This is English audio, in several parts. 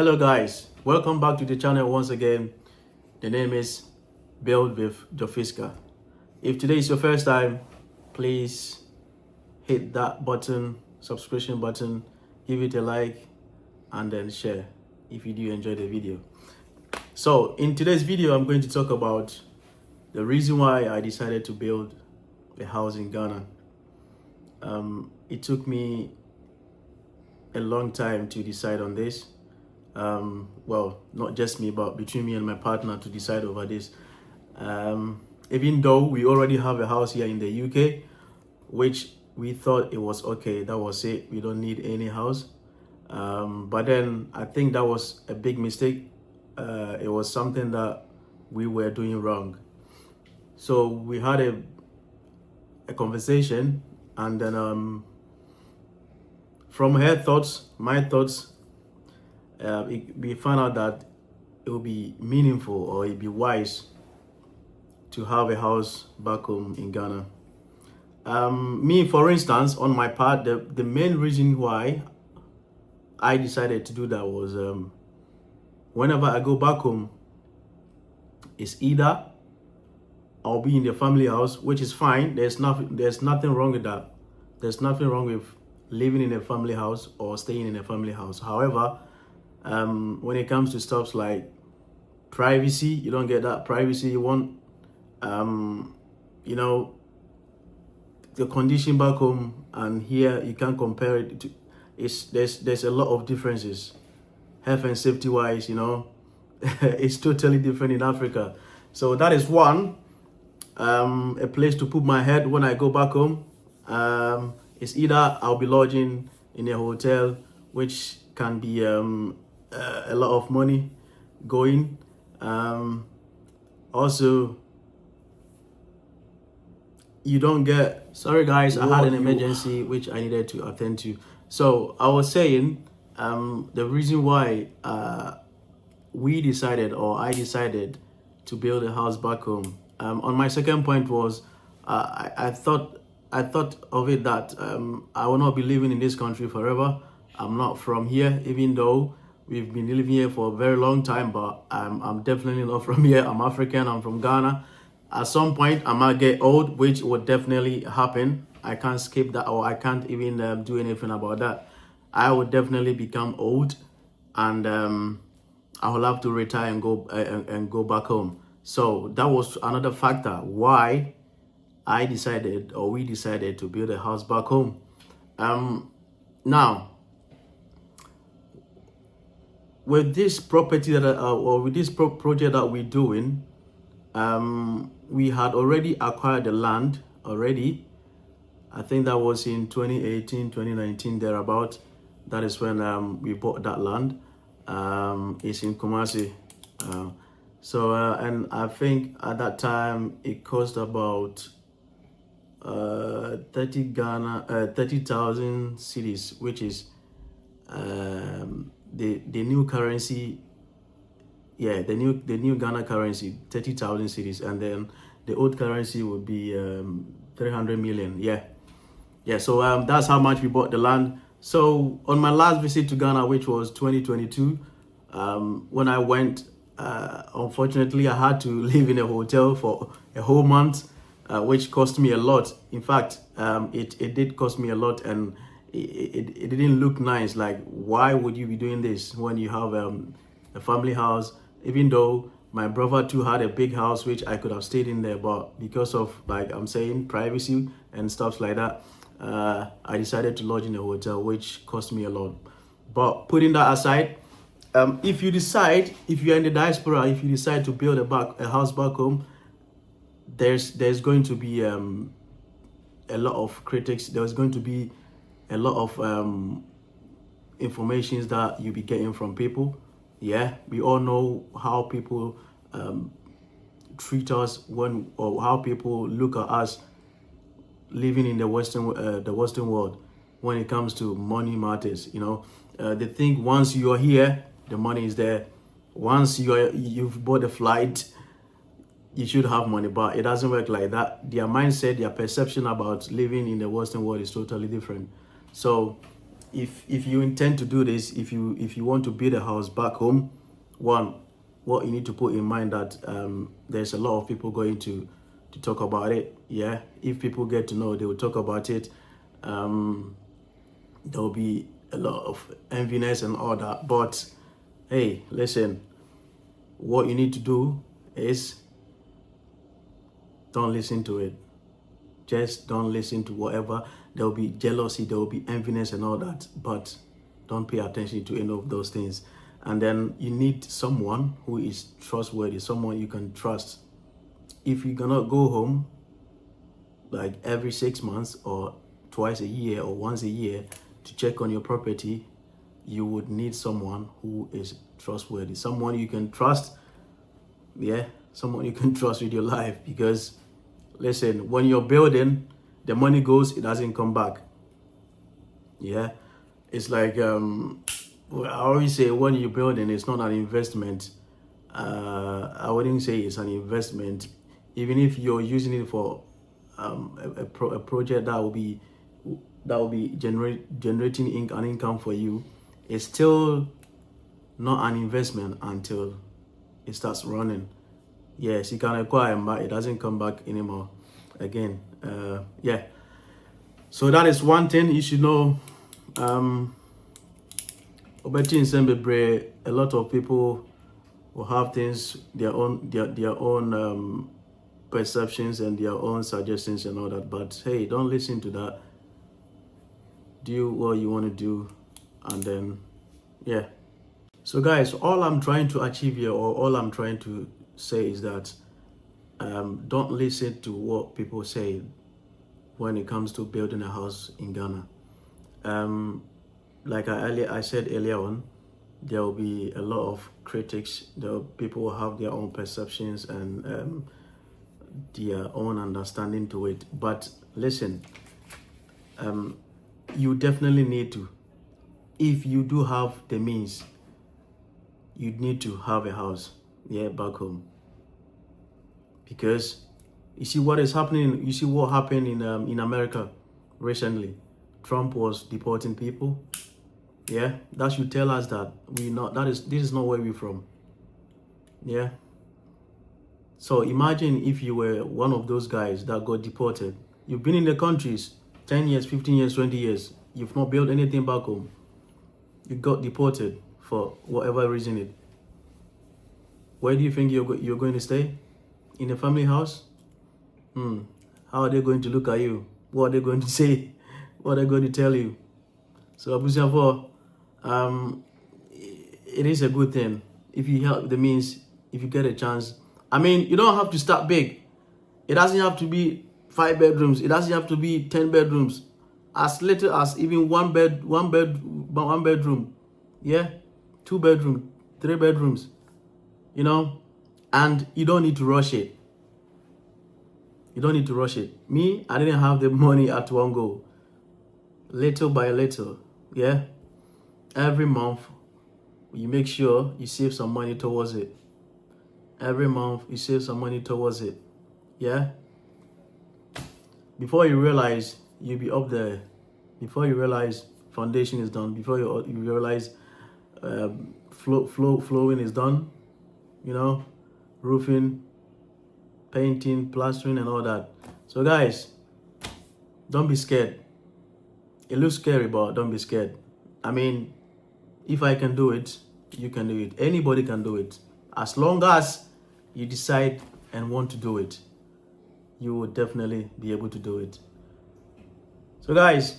Hello guys, welcome back to the channel once again. The name is Build with JoFiska. If today is your first time, please hit that button, subscription button, give it a like and then share if you do enjoy the video. So in today's video, I'm going to talk about the reason why I decided to build a house in Ghana. It took me a long time to decide on this. Well, not just me, but between me and my partner to decide over this. Even though we already have a house here in the UK, which we thought it was okay, that was it, we don't need any house. But then I think that was a big mistake. It was something that we were doing wrong. So we had a conversation, and then from her thoughts, my thoughts, we found out that it would be meaningful or it'd be wise to have a house back home in Ghana. Me, for instance, on my part, the main reason why I decided to do that was whenever I go back home, it's either I'll be in the family house, which is fine. There's nothing wrong with that. There's nothing wrong with living in a family house or staying in a family house. However, when it comes to stuff like privacy, you don't get that privacy you want. You know, the condition back home and here, you can't compare it to. There's a lot of differences, health and safety wise. You know, it's totally different in Africa. So that is one. A place to put my head when I go back home. It's either I'll be lodging in a hotel, which can be a lot of money going. Also, you don't get, sorry guys, I had an emergency which I needed to attend to. So I was saying, the reason why we decided, or I decided, to build a house back home. On my second point was, I thought of it that I will not be living in this country forever. I'm not from here, even though we've been living here for a very long time, but I'm definitely not from here. I'm African, I'm from Ghana. At some point, I might get old, which would definitely happen. I can't skip that, or I can't even do anything about that. I would definitely become old, and I will have to retire and go back home. So that was another factor why I decided, or we decided, to build a house back home. Now, with this property that or with this project that we're doing, we had already acquired the land already. I think that was in 2018, 2019, thereabout. That is when we bought that land. It's in Kumasi. And I think at that time it cost about 30,000 cedis, which is the new currency. Yeah, the new Ghana currency, 30,000 cedis, and then the old currency would be 300 million. Yeah. So that's how much we bought the land. So on my last visit to Ghana, which was 2022, when I went, unfortunately, I had to live in a hotel for a whole month, which cost me a lot. In fact, it did cost me a lot, and it didn't look nice. Like, why would you be doing this when you have a family house? Even though my brother too had a big house, which I could have stayed in there, but because of, like I'm saying, privacy and stuff like that, I decided to lodge in a hotel, which cost me a lot. But putting that aside, if you're in the diaspora, if you decide to build a house back home, there's going to be a lot of critics. There's going to be a lot of informations that you'll be getting from people. Yeah, we all know how people treat us or how people look at us living in the Western world when it comes to money matters. You know, they think once you're here, the money is there. Once you've bought a flight, you should have money, but it doesn't work like that. Their mindset, their perception about living in the Western world is totally different. So if you intend to do this, if you want to build a house back home, one, what you need to put in mind that there's a lot of people going to talk about it. Yeah, if people get to know, they will talk about it. There'll be a lot of enviness and all that. But hey, listen, what you need to do is don't listen to it. Just don't listen to whatever. There will be jealousy, there will be enviness and all that, but don't pay attention to any of those things. And then you need someone who is trustworthy, someone you can trust. If you cannot go home like every 6 months or twice a year or once a year to check on your property, you would need someone who is trustworthy, someone you can trust. Yeah, someone you can trust with your life. Because listen, when you're building, the money goes, it doesn't come back. Yeah, it's like I always say, when you're building, it's not an investment. I wouldn't say it's an investment, even if you're using it for a project that will be generating an income for you. It's still not an investment until it starts running. Yes, you can acquire, but it doesn't come back anymore again. Yeah, so that is one thing you should know. A lot of people will have things, their own perceptions and their own suggestions and all that. But hey, don't listen to that. Do what you want to do, and then yeah. So guys, all I'm trying to achieve here, or all I'm trying to say, is that don't listen to what people say when it comes to building a house in Ghana. Like I said earlier on, there will be a lot of critics. People will have their own perceptions and their own understanding to it. But listen, you definitely need to, if you do have the means, you need to have a house, yeah, back home. Because you see what is happening. You see what happened in America recently. Trump was deporting people. Yeah, that should tell us that this is not where we're from. Yeah. So imagine if you were one of those guys that got deported. You've been in the countries 10 years, 15 years, 20 years. You've not built anything back home. You got deported for whatever reason. Where do you think you're going to stay? In a family house? How are they going to look at you? What are they going to say? What are they going to tell you? So it is a good thing if you have the means, if you get a chance. I mean, you don't have to start big. It doesn't have to be 5 bedrooms. It doesn't have to be 10 bedrooms. As little as even one bedroom. Yeah, 2 bedroom, 3 bedrooms. You know, and you don't need to rush it. You don't need to rush it. Me, I didn't have the money at one go. Little by little, yeah. Every month, you make sure you save some money towards it. Every month, you save some money towards it, yeah. Before you realize, you'll be up there. Before you realize foundation is done. Before you realize flowing is done. You know, roofing, painting, plastering, and all that. So guys, don't be scared. It looks scary, but don't be scared. I mean, if I can do it, you can do it. Anybody can do it. As long as you decide and want to do it, you will definitely be able to do it. So guys,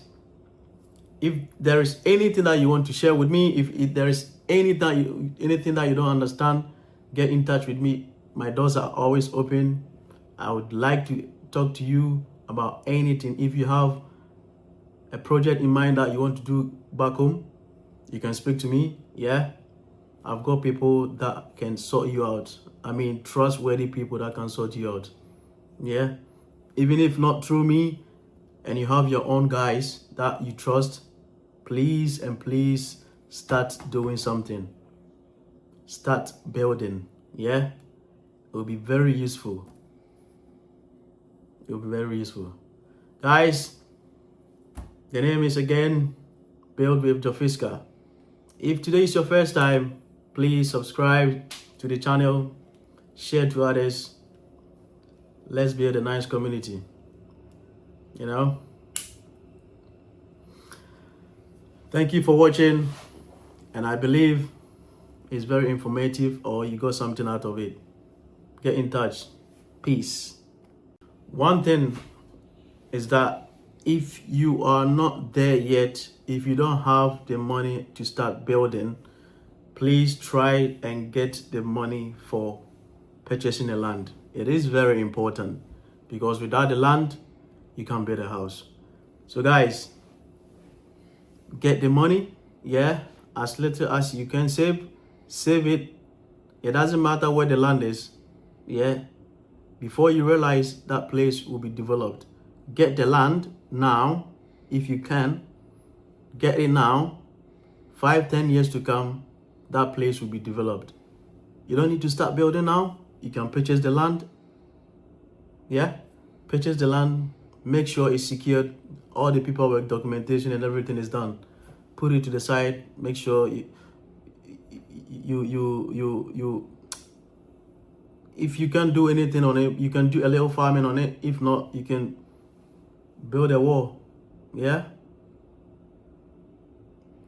if there is anything that you want to share with me, if there is anything that you don't understand, get in touch with me. My doors are always open. I would like to talk to you about anything. If you have a project in mind that you want to do back home, you can speak to me. Yeah, I've got people that can sort you out. I mean, trustworthy people that can sort you out. Yeah, even if not through me, and you have your own guys that you trust, please and please start doing something. Start building. Yeah, it will be very useful. It will be very useful. Guys, the name is again Build with JoFiska. If today is your first time, please subscribe to the channel, share to others. Let's build a nice community. You know? Thank you for watching, and I believe it's very informative or you got something out of it. Get in touch. Peace. One thing is that if you are not there yet, if you don't have the money to start building, please try and get the money for purchasing a land. It is very important because without the land, you can't build a house. So guys, get the money, yeah, as little as you can save it. It doesn't matter where the land is, yeah. Before you realize that place will be developed, get the land now. If you can, get it now. 5-10 years to come, that place will be developed. You don't need to start building now. You can purchase the land, yeah. Purchase the land, make sure it's secured, all the paperwork, documentation and everything is done. Put it to the side, make sure you if you can't do anything on it, you can do a little farming on it. If not, you can build a wall, yeah.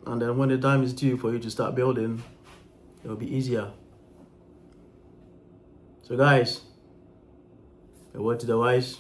And then when the time is due for you to start building, it'll be easier. So guys, a word to the wise.